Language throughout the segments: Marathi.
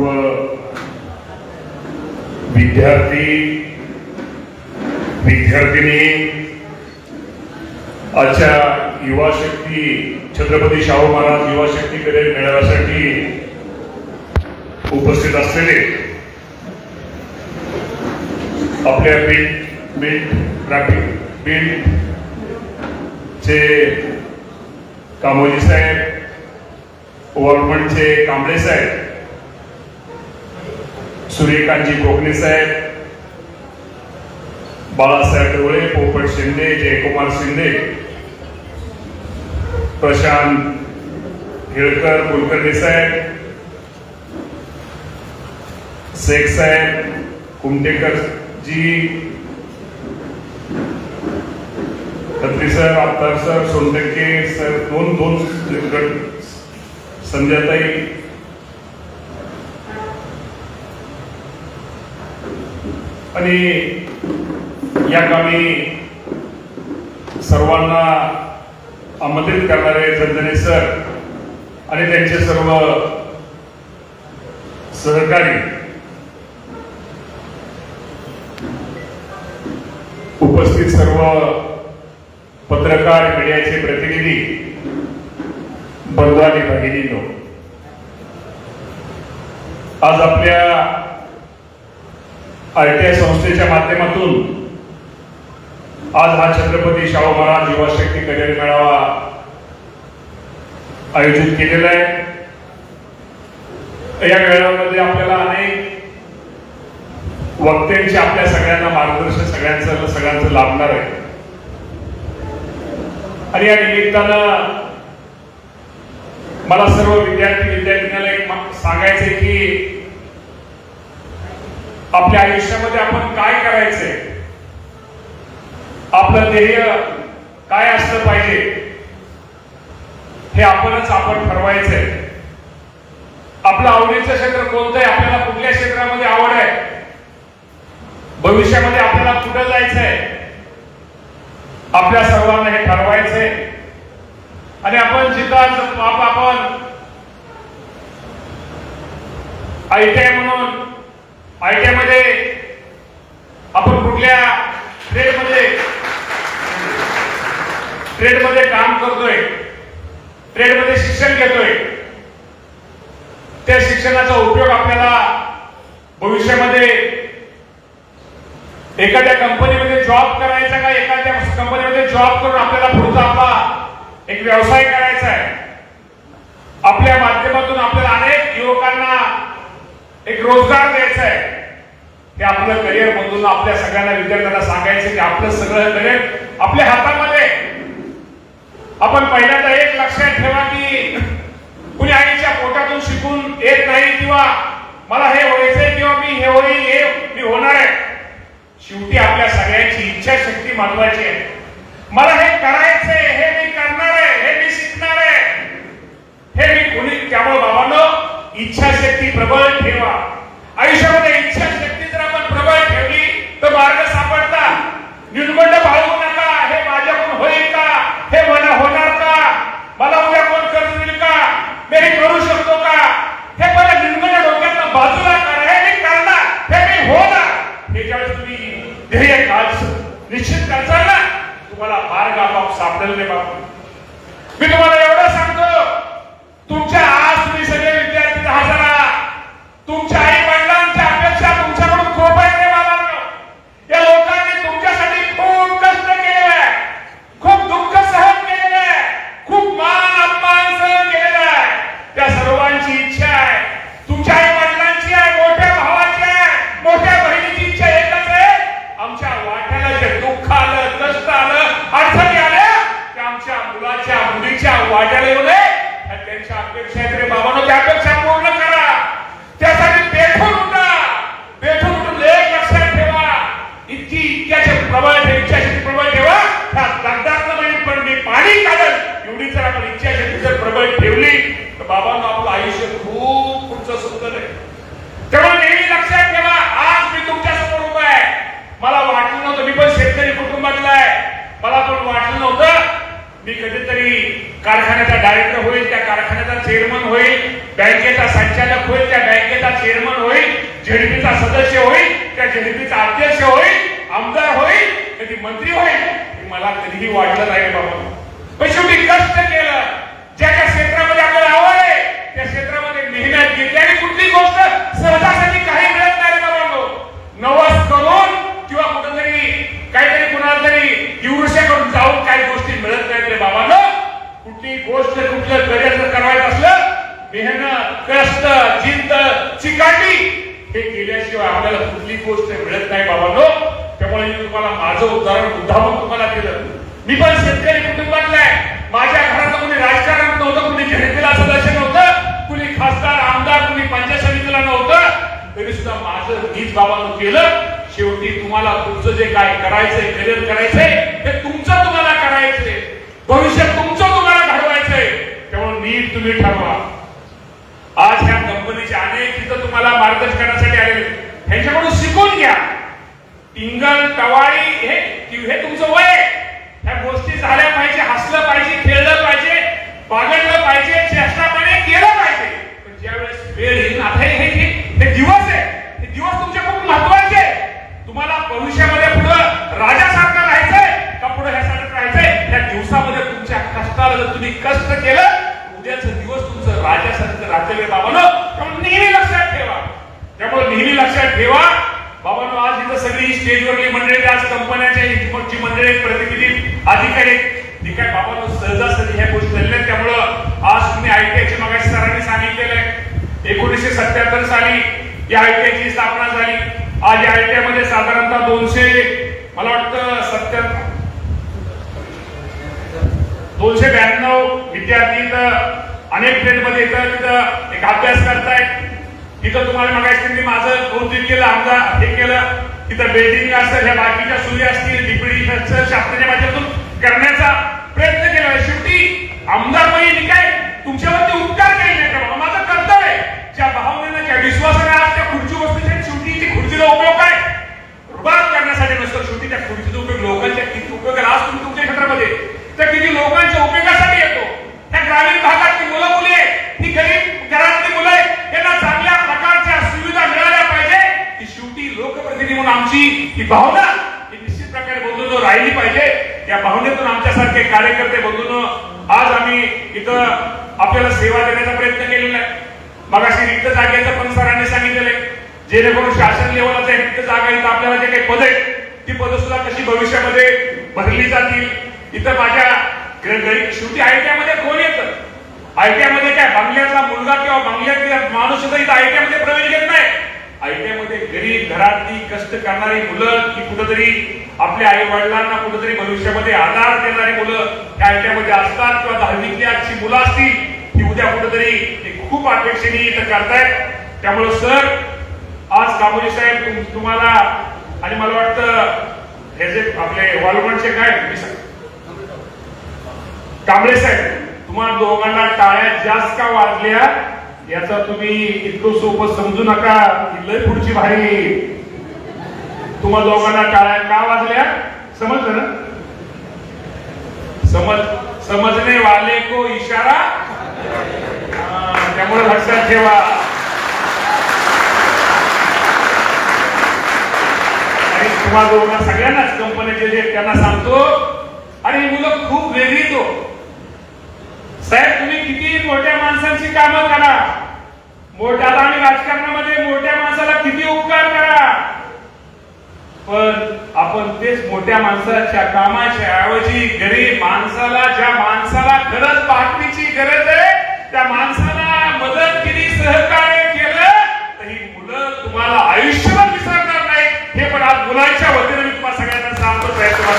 सर्व विद्यार्थी विद्यार्थिनी आजच्या युवा शक्ती छत्रपती शाहू महाराज युवा शक्ती करिअर मेळाव्यासाठी उपस्थित असलेले आपल्या बीड चे कामोजी साहेब, ओव्हरमनचे कांबळे साहेब, सूर्यकांतजी कोकणे साहेब, बाळासाहेब डोळे, पोपट शिंदे, जयकुमार शिंदे, प्रशांत हेळकर, कुलकर्णी साहेब, शेख साहेब, Kumtekar ji, Khatri sir, Attar sir, Sontakke sir, दोन संध्याताई, आणि या कामी सर्वांना आमंत्रित करणारे जनजने सर आणि त्यांचे सर्व सहकारी, उपस्थित सर्व पत्रकार, मीडियाचे प्रतिनिधी, बंधू आणि भगिनींनो, आज आपल्या आरटीआय संस्थेच्या माध्यमातून आज हा छत्रपती शाहू महाराज युवा शक्ती करिअर मेळावा आयोजित केलेला आहे. या मेळाव्यामध्ये आपल्याला अनेक वक्त्यांचे आपल्या सगळ्यांना मार्गदर्शन सगळ्यांचं लाभणार आहे. आणि या निमित्तानं मला सर्व विद्यार्थ्यांना एक सांगायचंय की आपल्या आयुष्यामध्ये आपण काय करायचंय, आपलं ध्येय काय असलं पाहिजे हे आपण ठरवायचंय. आपलं आवडीचं क्षेत्र कोणतं आहे, आपल्याला कुठल्या क्षेत्रामध्ये आवड आहे, भविष्यामध्ये आपल्याला कुठं जायचंय, आपल्या सर्वांना हे ठरवायचंय. आणि आपण जिथं आपण आयटीआय म्हणून आयटीआय मध्ये आपण कुठल्या ट्रेडमध्ये काम करतोय, ट्रेडमध्ये शिक्षण घेतोय, त्या शिक्षणाचा उपयोग आपल्याला भविष्यामध्ये एखाद्या कंपनीमध्ये जॉब करायचा का एखाद्या कंपनीमध्ये जॉब करून आपल्याला पुढचा आपला एक व्यवसाय करायचा आहे. आपल्या माध्यमातून आपल्याला अनेक युवकांना एक रोजगार द्यायचा आहे. हे आपलं करिअर मधून आपल्या सगळ्यांना विद्यार्थ्यांना सांगायचं की आपलं सगळं करिअर आपल्या हातामध्ये. आपण पहिल्यांदा एक लक्षात ठेवा की कुणी आईच्या पोटातून शिकून येत नाही किंवा मला हे व्हायचंय किंवा मी हे होईल हे मी होणार आहे. शेवटी आपल्या सगळ्यांची इच्छाशक्ती महत्वाची आहे. मला हे करायचंय, हे मी करणार आहे, हे मी शिकणार आहे, हे मी कुणी. त्यामुळे बाबांनो इच्छाशक्ती प्रबळ ठेवा. आयुष्यामध्ये इच्छाशक्ती जर आपण प्रबळ ठेवली तर मार्ग सापडतात. निर्बंध बाळगू नका. हे माझ्याकडून होईल का, हे मला होणार का, मला उद्या कोण कर्ज देईल का, मी हे करू शकतो का, हे मला निर्बंध डोक्यात बाजूला करा. हे मी करणार, हे मी होणार. हे ज्यावेळेस तुम्ही ध्येय निश्चित करताल ना तुम्हाला मार्ग आपोआप सापडेल. रे बाबा मी तुम्हाला एवढं सांगतो, तुमच्या आज तुम्ही सगळे विद्यार्थी हजरा, तुमच्या आई वडिलांच्या अपेक्षा तुमच्याकडून खूप आहे. रे बाबांनो या लोकांनी तुमच्यासाठी खूप कष्ट केलेलं आहे, खूप दुःख सहन केलेलं आहे, खूप मान अपमान सहन केलेला आहे. त्या सर्वांची इच्छा आहे, तुमच्या आई वडिलांची आहे, मोठ्या भावाची आहे, मोठ्या बहिणीची इच्छा एकच आहे. आमच्या वाट्याला जे दुःख आलं, कष्ट आलं, अडचणी आल्या त्या आमच्या मुलाच्या मुलीच्या वाट्याला येऊ नये. त्यांच्या अपेक्षा आहेत. रे बाबांनो त्या अपेक्षा पूर्ण करा. त्यासाठी पेठून उठा. पेठून उठून एक लक्षात ठेवा, इच्छाचे प्रबळ इच्छाशक्ती प्रबळ ठेवा. त्या दगडात पण मी पाणी काढल एवढी जर आपण इच्छाशक्ती जर प्रबळ ठेवली तर बाबांनो आपलं आयुष्य खूप पुढचं सुंदर आहे. त्यामुळे नेहमी लक्षात ठेवा, आज मी तुमच्या समोर उभा आहे. मला वाटलं नव्हतं, मी पण शेतकरी कुटुंबातला आहे, मला पण वाटलं नव्हतं मी कधीतरी कारखान्याचा डायरेक्टर होईल, त्या कारखान्याचा चेअरमन होईल, बँकेचा संचालक होईल, त्या बँकेचा चेअरमन होईल, झेडपीचा सदस्य होईल, त्या झेडपीचा अध्यक्ष होईल, आमदार होईल, कधी मंत्री होईल, हे मला कधीही वाटलं नाही बाबा. पण शेवटी कष्ट केलं, ज्या ज्या क्षेत्रामध्ये आपल्याला आवड आहे त्या क्षेत्रामध्ये मेहनत घेतली आणि कुठली गोष्ट सहजासहजी काही मिळत नाही बाबांनो. नवस करून किंवा कुठेतरी काहीतरी कुणाला तरी दिवृष्या करून जाऊन काही गोष्टी मिळत नाहीत रे बाबांनो. कुठली गोष्ट कुठलं करिअर जर करायचं असलं, मेहनत, कष्ट, जिद्द, चिकाटी हे केल्याशिवाय आपल्याला कुठली गोष्ट मिळत नाही बाबांनो. त्यामुळे मी तुम्हाला माझं उदाहरण उदाहरण तुम्हाला दिलं. मी पण शेतकरी कुटुंबातला आहे. माझ्या घरात कोणी राजकारणात नव्हतं, कुणी झेडपीला सदस्य नव्हतं, कुणी खासदार आमदार, कुणी पंचायत समितीला नव्हतं, तरी सुद्धा माझं मीच बाबांनो केलं. शेवटी तुम्हाला तुमचं जे काय करायचंय, करिअर करायचंय, ते तुमचं तुम्हाला करायचंय, भविष्य तुमचं तुम्हाला घडवायचंय. त्यामुळे नीट तुम्ही ठरवा. आज ह्या कंपनीचे अनेक तिथं तुम्हाला मार्गदर्शनासाठी आलेले, ह्यांच्याकडून शिकून घ्या. टिंगल टवाळी हे तुमचं वय आहे. ह्या गोष्टी झाल्या पाहिजे, हसलं पाहिजे, खेळलं पाहिजे, बागडलं पाहिजे, चेष्टापणे केलं पाहिजे. पण ज्यावेळेस वेळ येईल, आता हे दिवस आहे, हे दिवस तुमचे खूप महत्वाचे आहे. तुम्हाला भविष्यामध्ये पुढं राजासारखं राहायचंय का पुढे ह्यासारखं राहायचंय, त्या दिवसामध्ये तुमच्या कष्टाला जर तुम्ही कष्ट केलं, उद्याचा दिवस तुमचं राजासारखं राहते बाबांनो. त्यामुळे नेहमी लक्षात ठेवा. त्यामुळे नेहमी लक्षात ठेवा बाबांनो. आज इथं सगळी स्टेजवरली मंडळी, आज कंपन्याच्या मोठी मंडळी, प्रतिनिधी, अधिकारी, हे काय बाबांनो सहजासहजी ह्या गोष्टी झालेल्या. त्यामुळं आज तुम्ही आयटीआयची मागाशी सरांनी सांगितलेलं आहे, 1977 साली या आयटीआयची स्थापना झाली. आज या आयटीआय मध्ये साधारणतः 200 मला वाटतं 292 विद्यार्थी अनेक ट्रेड मध्ये येतात, तिथं एक अभ्यास करतायत. तिथं तुम्हाला मागायचं माझं कौतुक केलं, आमचा हे केलं, तिथं बिल्डिंग असेल, ह्या बाकीच्या सुविधा असतील, डीपीडी शास्त्राच्या माध्यमातून करण्याचा प्रयत्न केला. शेवटी आमदार बहिणी काय तुमच्यावरती उपकार केले नाही का? माझं कर्तव्य आहे. ज्या भावनेनं ज्या विश्वासाने आज त्या खुर्ची वस्तूच्या शेवटी ती खुर्चीला उपयोग काय रुबाब करण्यासाठी नसतो. शेवटी त्या खुर्चीचा उपयोग लोकांच्या किती उपयोग आज तुम्ही तुमच्या क्षेत्रामध्ये तर किती लोकांच्या उपयोगासाठी येतो. त्या ग्रामीण भागातली मुलं मुली आहे, ती गरीब घरातली मुलं आहे, त्यांना चांगल्या प्रकारच्या सुविधा मिळाल्या पाहिजे. ही शेवटी लोकप्रतिनिधी म्हणून आमची ही भावना ही निश्चित प्रकारे बंधूंनो राहिली पाहिजे. या भावनेतून आमच्यासारखे कार्यकर्ते बंधूंनो आज आम्ही इथं आपल्याला सेवा देण्याचा प्रयत्न केलेला आहे. मगाशी रिक्त जागेचं पण सरांनी सांगितलेलं आहे, जेणेकरून शासन लेवलच्या रिक्त जागा इथं आपल्याला जे काही पद आहेत ती पद सुद्धा कशी भविष्यामध्ये भरली जातील. इथं माझ्या शेवटी आयटीआय मध्ये कोण येतं, आयटीआय मध्ये काय बंगल्याचा मुलगा किंवा बंगल्यातला माणूस सुद्धा इथं आयटीआय मध्ये प्रवेश घेत नाही. आयटीआय मध्ये गरीब घरातली कष्ट करणारी मुलं, की कुठेतरी आपल्या आई वडिलांना कुठेतरी भविष्यामध्ये आधार देणारी मुलं त्या आयटीआय मध्ये असतात. किंवा 10वीतली आजची मुलं असतील ती उद्या कुठेतरी खूप अपेक्षेने इथं करतायत. त्यामुळे सर आज कामोली साहेब तुम्हाला आणि मला वाटतं हे जे आपले वालवणचे काय कांबळे साहेब, तुम्हाला दोघांना टाळ्या जास्त का वाजल्या याचा तुम्ही इतकं सोपं समजू नका. लय पुढची भारी. तुम्हाला दोघांना टाळ्या का वाजल्या समजलं ना? समजने वाले को इशारा. त्यामुळे लक्षात ठेवा. आणि तुम्हाला दोघांना सगळ्यांनाच कंपनीचे जे त्यांना सांगतो, आणि ही मुलं खूप वेगळी तो साहेब, तुम्ही किती मोठ्या माणसांची कामं करा, मोठ्या आणि राजकारणामध्ये मोठ्या माणसाला किती उपकार करा, पण आपण तेच मोठ्या माणसाच्या कामाच्या ऐवजी गरीब माणसाला, ज्या माणसाला गरज पाठणीची गरज आहे त्या माणसाला मदत केली, सहकार्य केलं तर ही मुलं तुम्हाला आयुष्यभर विसरणार नाही. हे पण आज मुलांच्या वतीने मी तुम्हाला सगळ्यांना सांगतो प्रयत्न.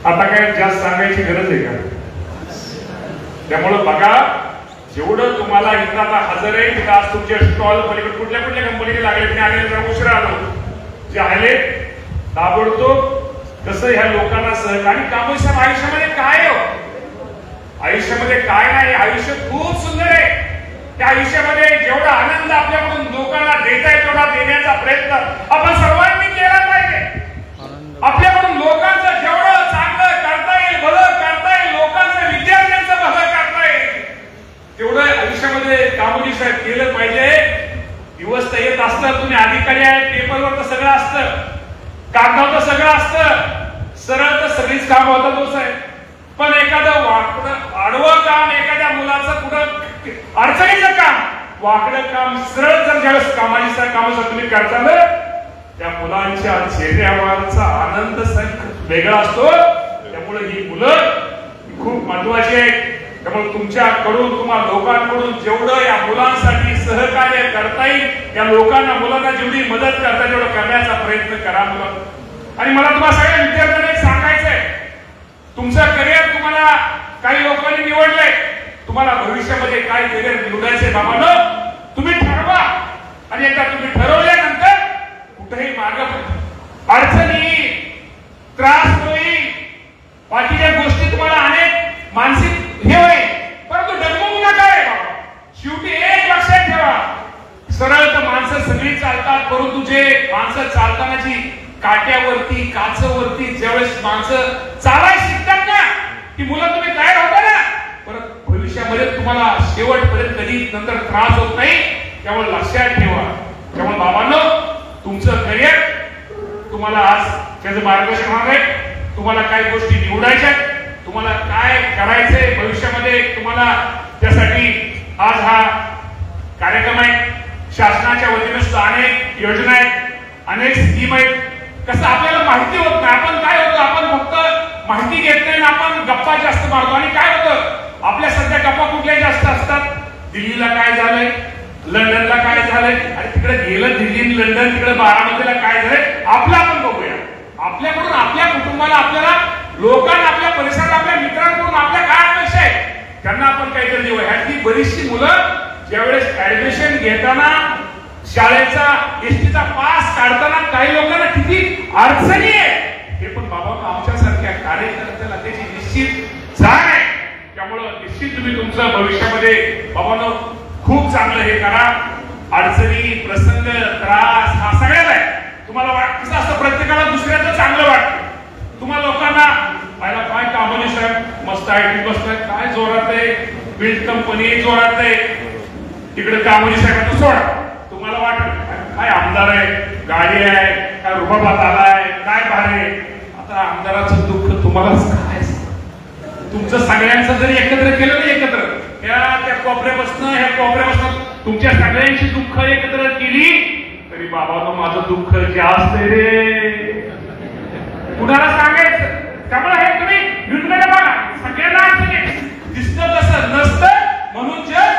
आता काय जास्त सांगायची गरज आहे का? त्यामुळं बघा, जेवढं तुम्हाला इथं आता हजर आहे तिथं आज तुमचे स्टॉल पलीकडे कुठल्या कुठल्या कंपनीचे लागले, आले जरा उशिरा आलो, जे आले ताबडतोब कसं ह्या लोकांना सहकार्य. कामोली साहेब आयुष्यामध्ये काय हो, आयुष्यामध्ये काय नाही, आयुष्य खूप सुंदर आहे. त्या आयुष्यामध्ये जेवढा आनंद आपल्याकडून लोकांना देता येईल तेवढा देण्याचा प्रयत्न आपण सर्वांनी केलं पाहिजे. दिवस तर येत असतं, तुम्ही अधिकारी आहे, पेपरवर तर सगळं असतं, कागदावर तर सगळं असतं, सरळ तर सगळीच काम होतं तो साहेब. पण एखादं वाकडं आडवं काम, एखाद्या मुलाचं कुठं अडचणीचं काम, वाकडं काम सरळ जर ज्यावेळेस कामाची कामाचं तुम्ही करता ना, त्या मुलांच्या चेहऱ्यावरचा आनंद वेगळा असतो. त्यामुळे ही मुलं खूप महत्वाची आहेत. त्यामुळे तुमच्याकडून, तुम्हाला लोकांकडून जेवढं या मुलांसाठी सहकार्य करता येईल, या लोकांना, मुलांना जेवढी मदत करता येईल तेवढं करण्याचा प्रयत्न करा मुलं. आणि मला तुम्हाला सगळ्या विद्यार्थ्यांना एक सांगायचंय, तुमचं करिअर तुम्हाला काही लोकांनी निवडलंय, तुम्हाला भविष्यामध्ये काय करिअर निवडायचंय बाबांनो, तुम्ही ठरवा. आणि एकदा तुम्ही ठरवल्यानंतर कुठेही मार्ग अडचणी, त्रास होईल, बाकीच्या गोष्टी तुम्हाला अनेक मानसिक हे होईल, परंतु डगमगू नका रे बाबा. शेवटी एक लक्षात ठेवा, सरळ तर माणसं सगळी चालतात, परंतु जे माणसं चालतानाची काट्यावरती, काचवरती ज्यावेळेस माणसं चालायला शिकतात ना, ती मुलं तुम्ही तयार होता ना, परत भविष्यामध्ये तुम्हाला शेवटपर्यंत कधी नंतर त्रास होत नाही. त्यामुळे लक्षात ठेवा. त्यामुळे बाबांनो, तुमचं करिअर तुम्हाला आज त्याचं मार्गदर्शन होणार आहे. तुम्हाला काय गोष्टी निवडायच्या, तुम्हाला काय करायचंय भविष्यामध्ये, तुम्हाला त्यासाठी आज हा कार्यक्रम आहे. शासनाच्या वतीने सुद्धा अनेक योजना आहेत, अनेक स्कीम आहेत. कसं आपल्याला माहिती होत नाही, आपण काय होतं, आपण फक्त माहिती घेत नाही, आपण गप्पा जास्त मारतो. आणि काय होतं, आपल्या सध्या गप्पा कुठल्या जास्त असतात, दिल्लीला काय झालंय, लंडनला काय झालंय, आणि तिकडे गेलं दिल्ली, लंडन, तिकडे बारामतीला काय झालंय, आपलं आपण बघूया. आपल्याकडून, आपल्या कुटुंबाला, आपल्याला, लोकांना, आपल्या परिसरात, आपल्या मित्रांकडून आपल्या काय अपेक्षा आहे, त्यांना आपण काहीतरी देऊ. ह्यातली बरीचशी मुलं ज्यावेळेस ऍडमिशन घेताना, शाळेचा एसटीचा पास काढताना काही लोकांना किती अडचणी आहे, हे पण बाबा आमच्यासारख्या कार्यकर्त्याला त्याची निश्चित जाण आहे. त्यामुळं निश्चित तुम्ही तुमचं भविष्यामध्ये बाबांनो खूप चांगलं हे करा. अडचणी, प्रसंग, त्रास हा सगळ्याच आहे. तुम्हाला कसं असतं, प्रत्येकाला दुसऱ्याचं चांगलं वाटतं. तुम्हाला लोकांना पाहिला काय कामाने साहेब मस्त आयटी बसताय, काय जोरात आहे, बिल्ड कंपनी जोरात आहे, तिकडे कामाने साहेब सोडा. तुम्हाला वाटत काय आमदार आहे, गाडी आहे, काय रुबाबात आलाय, काय भारे. आता आमदाराचं दुःख तुम्हालाच काय, तुमचं सगळ्यांचं जरी एकत्र केलं ना, एकत्र त्या कोपऱ्यापासून ह्या कोपऱ्यापासून तुमच्या सगळ्यांची दुःख एकत्र केली तरी बाबा माझं दुःख जास्त आहे रे, कुणाला सांगायचं. त्यामुळे हे तुम्ही निर्णय बघा, सगळ्यांना दिसतं तसं नसतं म्हणून जग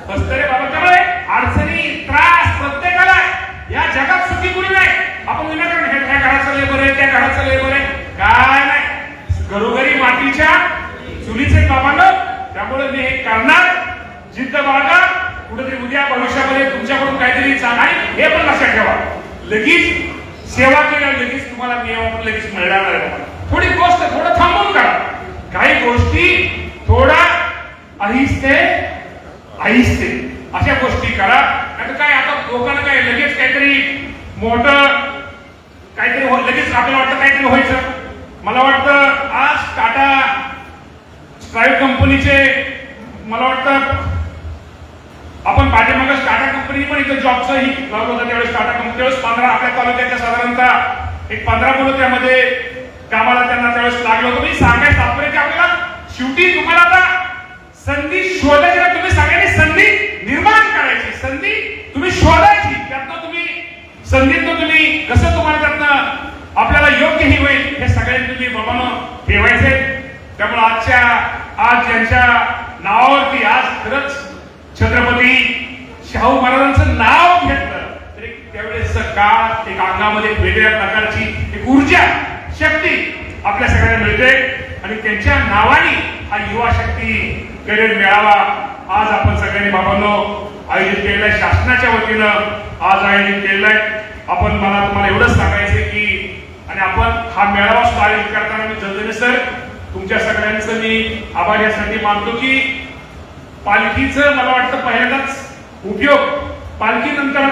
बसतं रे बाबा. त्यामुळे अडचणी, त्रास प्रत्येकाला, या जगात सुखी कुणी नाही. आपण विनाकारण ह्या घराचं लेबर आहे, त्या घराचं लेबर आहे, काय नाही, घरोघरी मातीच्या चुलीचे बाबांना. त्यामुळे मी हे करणार, जिद्द बाळगा. कुठेतरी उद्या भविष्यामध्ये तुमच्याकडून काहीतरी चांगलं, हे पण लक्षात ठेवा, लगेच सेवा केल्या लगेच तुम्हाला नियम पण लगेच मिळणार नाही. थोडी गोष्ट थोडं थांबून करा, काही गोष्टी थोडा आहिस्ते आहिस्ते अशा गोष्टी करा. नाही काय आता लोकांना काय लगेच काहीतरी मोठं काहीतरी लगेच आपल्याला वाटतं काहीतरी व्हायचं. मला वाटतं आज टाटा स्ट्राईक कंपनीचे, मला वाटतं आपण पाठीमागे टाटा कंपनी पण इथं जॉबचं ही लावलं होतं. त्यावेळेस टाटा कंपनी त्यावेळेस 15 आपल्या तालुक्याच्या साधारणतः एक 15 मुलं त्यामध्ये कामाला त्यांना त्यावेळेस लागलं होतं. मी सांगायचं तात्पर्य की आपल्याला शेवटी तुम्हाला आता संधी शोधायची, तुम्ही सगळ्यांनी संधी निर्माण करायची, संधी तुम्ही शोधायची. त्यातनं तुम्ही संधीतनं तुम्ही कसं तुम्हाला त्यातनं आपल्याला योग्य ही होईल हे सगळ्यांनी तुम्ही बाबांनो ठेवायचे. त्यामुळे आज ज्यांच्या नावावरती आज खरंच छत्रपती शाहू महाराजांचं नाव घेतलं तरी त्यावेळेस काळ एक अंगामध्ये वेगळ्या प्रकारची एक ऊर्जा, शक्ती आपल्या सगळ्यांना मिळते. आणि त्यांच्या नावाने हा युवा शक्ती करिअर मेळावा आज आपण सगळ्यांनी बाबांनो आयोजित केलेला आहे, शासनाच्या वतीनं आज आयोजित केलेला आहे. आपण मला तुम्हाला एवढंच सांगायचं की, आणि आपण हा मेळावा सुद्धा आयोजित करताना मी जलदने सर तुमच्या सगळ्यांचं मी आभार यासाठी मानतो की पालखीचं मला वाटतं पहिल्यांदाच उपयोग पालखीनंतर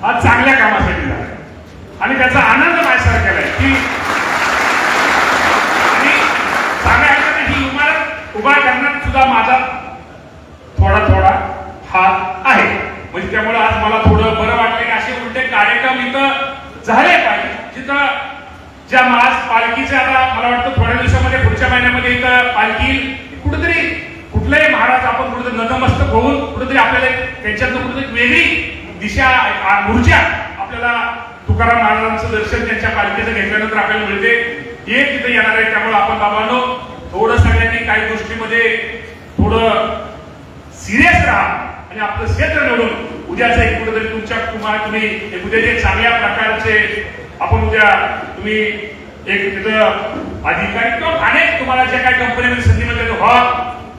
आज चांगल्या कामासाठी झाला आणि त्याचा आनंद माझ्यासारखा आहे की, आणि सांगायचं ही इमारत उभा करण्यात सुद्धा माझा थोडा हात आहे. त्यामुळे आज मला थोडं बरं वाटलं की असे उलटे कार्यक्रम इथं झाले पाहिजे, जिथं ज्या आज पालखीचे आता मला वाटतं थोड्या दिवसामध्ये पुढच्या महिन्यामध्ये इथं पालखी कुठेतरी कुठलाही महाराज आपण कुठेतरी नतमस्तक होऊन कुठेतरी आपल्याला त्यांच्यातून कुठेतरी वेगळी दिशा ऊर्जा आपल्याला तुकाराम महाराजांचं दर्शन त्यांच्या पालखीचं घेतल्यानंतर आपल्याला मिळते. हे तिथे येणार आहे. त्यामुळे आपण बाबांनो थोडं सगळ्यांनी काही गोष्टीमध्ये थोडं सिरियस राहा आणि आपलं क्षेत्र निवडून उद्याचं एक कुठेतरी तुम्ही उद्या जे चांगल्या प्रकारचे आपण उद्या तुम्ही एक तिथं अधिकारी किंवा अनेक तुम्हाला ज्या काही कंपनीमध्ये संधी मिळते व्हा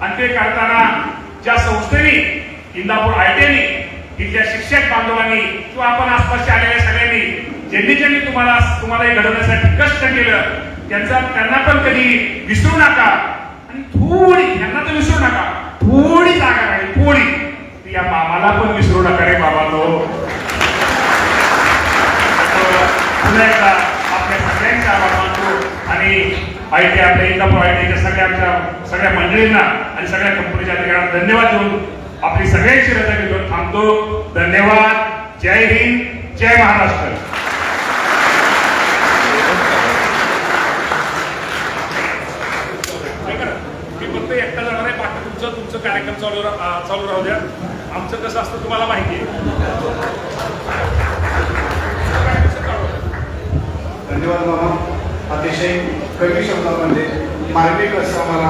आणि ते करताना ज्या संस्थेने इंदापूर आयटीआयने इथल्या शिक्षक बांधवांनी किंवा आपण आसपासच्या आलेल्या सगळ्यांनी ज्यांनी तुम्हाला हे घडवण्यासाठी कष्ट केलं त्यांना पण कधी विसरू नका. आणि थोडी यांना तर विसरू नका, थोडी जागा राहील थोडी या मामाला पण विसरू नका रे बाबांनो. पुन्हा एकदा आपल्या सगळ्यांचा आभार मानतो आणि आयटी आपल्या इंदापूर आयटीच्या सगळ्या मंडळींना आणि सगळ्या कंपनीच्या अधिकाऱ्यांना धन्यवाद देऊन आपली सगळ्यांची रजा घेऊन थांबतो. धन्यवाद. जय हिंद, जय महाराष्ट्र. मी फक्त एकटा जाणार आहे, बाकी तुमचं कार्यक्रम चालू राहू द्या. आमचं कसं असतं तुम्हाला माहिती आहे. धन्यवाद मामा. अतिशय कमी शब्दामध्ये मार्मिक असं मला